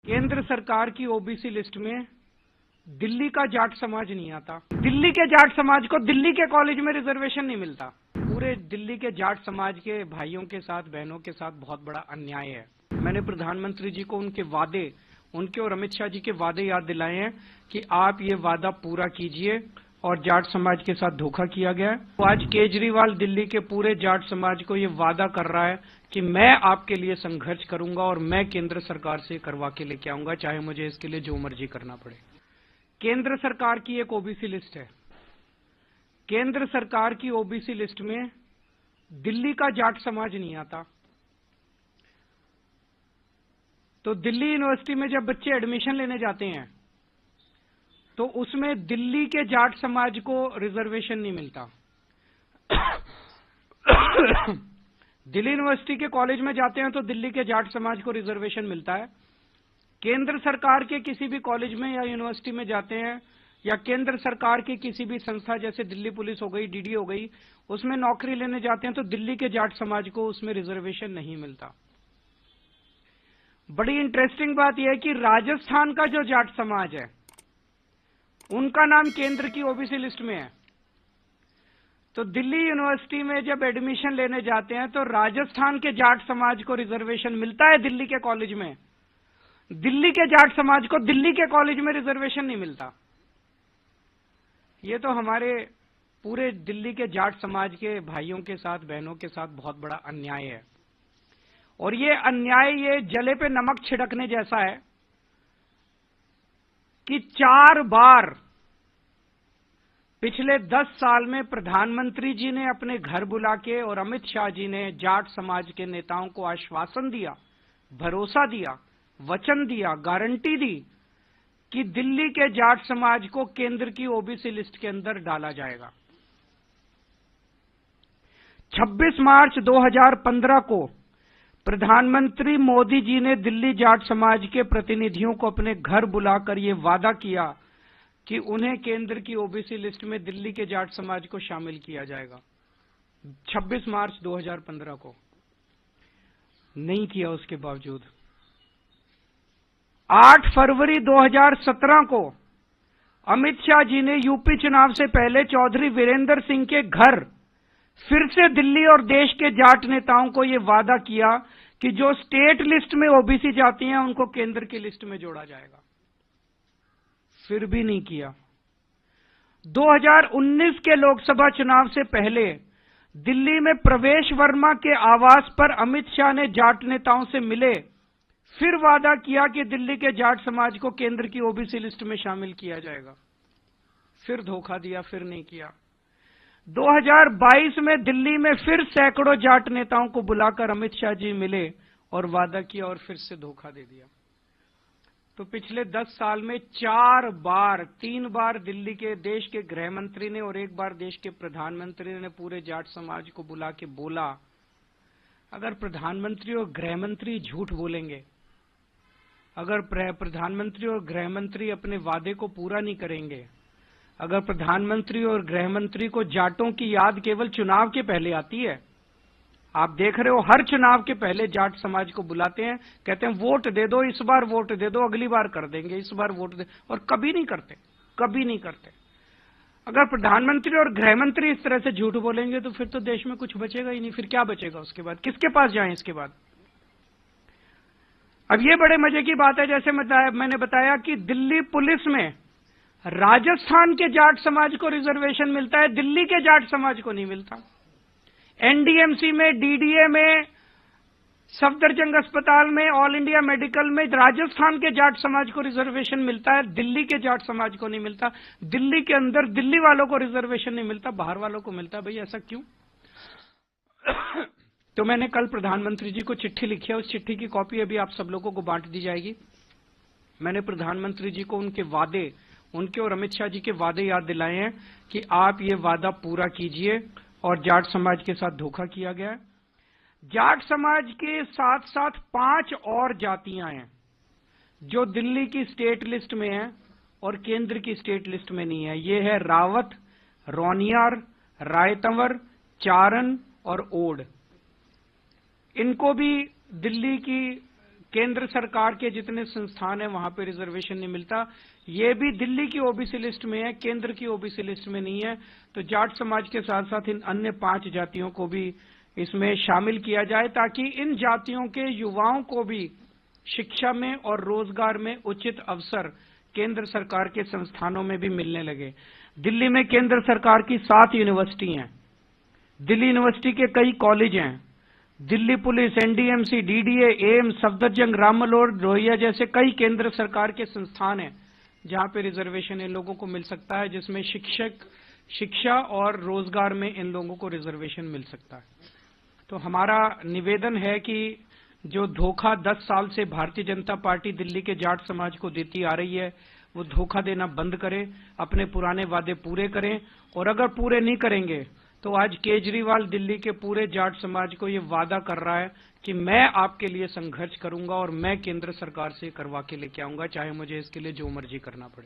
केंद्र सरकार की ओबीसी लिस्ट में दिल्ली का जाट समाज नहीं आता। दिल्ली के जाट समाज को दिल्ली के कॉलेज में रिजर्वेशन नहीं मिलता। पूरे दिल्ली के जाट समाज के भाइयों के साथ, बहनों के साथ बहुत बड़ा अन्याय है। मैंने प्रधानमंत्री जी को उनके वादे, उनके और अमित शाह जी के वादे याद दिलाए हैं कि आप ये वादा पूरा कीजिए, और जाट समाज के साथ धोखा किया गया है। तो आज केजरीवाल दिल्ली के पूरे जाट समाज को ये वादा कर रहा है कि मैं आपके लिए संघर्ष करूंगा और मैं केंद्र सरकार से करवा के लेके आऊंगा, चाहे मुझे इसके लिए जो मर्जी करना पड़े। केंद्र सरकार की एक ओबीसी लिस्ट है। केंद्र सरकार की ओबीसी लिस्ट में दिल्ली का जाट समाज नहीं आता। तो दिल्ली यूनिवर्सिटी में जब बच्चे एडमिशन लेने जाते हैं तो उसमें दिल्ली के जाट समाज को रिजर्वेशन नहीं मिलता। दिल्ली यूनिवर्सिटी के कॉलेज में जाते हैं तो दिल्ली के जाट समाज को रिजर्वेशन मिलता है। केंद्र सरकार के किसी भी कॉलेज में या यूनिवर्सिटी में जाते हैं, या केंद्र सरकार की किसी भी संस्था जैसे दिल्ली पुलिस हो गई, डीडी हो गई, उसमें नौकरी लेने जाते हैं तो दिल्ली के जाट समाज को उसमें रिजर्वेशन नहीं मिलता। बड़ी इंटरेस्टिंग बात यह है कि राजस्थान का जो जाट समाज है उनका नाम केंद्र की ओबीसी लिस्ट में है। तो दिल्ली यूनिवर्सिटी में जब एडमिशन लेने जाते हैं तो राजस्थान के जाट समाज को रिजर्वेशन मिलता है दिल्ली के कॉलेज में। दिल्ली के जाट समाज को दिल्ली के कॉलेज में रिजर्वेशन नहीं मिलता। ये तो हमारे पूरे दिल्ली के जाट समाज के भाइयों के साथ, बहनों के साथ बहुत बड़ा अन्याय है। और ये अन्याय ये जले पे नमक छिड़कने जैसा है कि 4 बार पिछले 10 साल में प्रधानमंत्री जी ने अपने घर बुला के और अमित शाह जी ने जाट समाज के नेताओं को आश्वासन दिया, भरोसा दिया, वचन दिया, गारंटी दी कि दिल्ली के जाट समाज को केंद्र की ओबीसी लिस्ट के अंदर डाला जाएगा। 26 मार्च 2015 को प्रधानमंत्री मोदी जी ने दिल्ली जाट समाज के प्रतिनिधियों को अपने घर बुलाकर यह वादा किया कि उन्हें केंद्र की ओबीसी लिस्ट में दिल्ली के जाट समाज को शामिल किया जाएगा। 26 मार्च 2015 को नहीं किया। उसके बावजूद 8 फरवरी 2017 को अमित शाह जी ने यूपी चुनाव से पहले चौधरी वीरेंद्र सिंह के घर फिर से दिल्ली और देश के जाट नेताओं को यह वादा किया कि जो स्टेट लिस्ट में ओबीसी जाती हैं उनको केंद्र की लिस्ट में जोड़ा जाएगा। फिर भी नहीं किया। 2019 के लोकसभा चुनाव से पहले दिल्ली में प्रवेश वर्मा के आवास पर अमित शाह ने जाट नेताओं से मिले, फिर वादा किया कि दिल्ली के जाट समाज को केंद्र की ओबीसी लिस्ट में शामिल किया जाएगा। फिर धोखा दिया, फिर नहीं किया। 2022 में दिल्ली में फिर सैकड़ों जाट नेताओं को बुलाकर अमित शाह जी मिले और वादा किया और फिर से धोखा दे दिया। तो पिछले 10 साल में 4 बार, 3 बार दिल्ली के देश के गृह मंत्री ने और 1 बार देश के प्रधानमंत्री ने पूरे जाट समाज को बुला के बोला, अगर प्रधानमंत्री और गृह मंत्री झूठ बोलेंगे, अगर प्रधानमंत्री और गृह मंत्री अपने वादे को पूरा नहीं करेंगे, अगर प्रधानमंत्री और गृह मंत्री को जाटों की याद केवल चुनाव के पहले आती है, आप देख रहे हो हर चुनाव के पहले जाट समाज को बुलाते हैं, कहते हैं वोट दे दो, इस बार वोट दे दो, अगली बार कर देंगे, इस बार वोट दे, और कभी नहीं करते, कभी नहीं करते। अगर प्रधानमंत्री और गृह मंत्री इस तरह से झूठ बोलेंगे तो फिर तो देश में कुछ बचेगा ही नहीं। फिर क्या बचेगा उसके बाद? किसके पास जाएं इसके बाद? अब ये बड़े मजे की बात है, जैसे मैंने बताया कि दिल्ली पुलिस में राजस्थान के जाट समाज को रिजर्वेशन मिलता है, दिल्ली के जाट समाज को नहीं मिलता। एनडीएमसी में, डीडीए में, सफदरजंग अस्पताल में, ऑल इंडिया मेडिकल में राजस्थान के जाट समाज को रिजर्वेशन मिलता है, दिल्ली के जाट समाज को नहीं मिलता। दिल्ली के अंदर दिल्ली वालों को रिजर्वेशन नहीं मिलता, बाहर वालों को मिलता। भाई ऐसा क्यों? तो मैंने कल प्रधानमंत्री जी को चिट्ठी लिखी है, उस चिट्ठी की कॉपी अभी आप सब लोगों को बांट दी जाएगी। मैंने प्रधानमंत्री जी को उनके वादे, उनके और अमित शाह जी के वादे याद दिलाए हैं कि आप ये वादा पूरा कीजिए, और जाट समाज के साथ धोखा किया गया है। जाट समाज के साथ साथ 5 और जातियां हैं जो दिल्ली की स्टेट लिस्ट में हैं और केंद्र की स्टेट लिस्ट में नहीं है। ये है रावत, रोनियार, रायतंवर, चारण और ओड। इनको भी दिल्ली की केंद्र सरकार के जितने संस्थान हैं वहां पे रिजर्वेशन नहीं मिलता। ये भी दिल्ली की ओबीसी लिस्ट में है, केंद्र की ओबीसी लिस्ट में नहीं है। तो जाट समाज के साथ साथ इन अन्य 5 जातियों को भी इसमें शामिल किया जाए, ताकि इन जातियों के युवाओं को भी शिक्षा में और रोजगार में उचित अवसर केंद्र सरकार के संस्थानों में भी मिलने लगे। दिल्ली में केंद्र सरकार की 7 यूनिवर्सिटी हैं, दिल्ली यूनिवर्सिटी के कई कॉलेज हैं, Delhi police, NDMC, DDA, AIIMS, Safdarjung, Rammanohar Lohia जैसे कई केंद्र सरकार के संस्थान हैं जहां पे रिजर्वेशन इन लोगों को मिल सकता है, जिसमें शिक्षा और रोजगार में इन लोगों को रिजर्वेशन मिल सकता है। तो हमारा निवेदन है कि जो धोखा 10 साल से भारतीय जनता पार्टी दिल्ली के जाट समाज को देती आ रही है, वो धोखा देना बंद करें, अपने पुराने वादे पूरे करें। और अगर पूरे नहीं करेंगे तो आज केजरीवाल दिल्ली के पूरे जाट समाज को ये वादा कर रहा है कि मैं आपके लिए संघर्ष करूंगा और मैं केंद्र सरकार से करवा के लेके आऊंगा, चाहे मुझे इसके लिए जो मर्जी करना पड़े।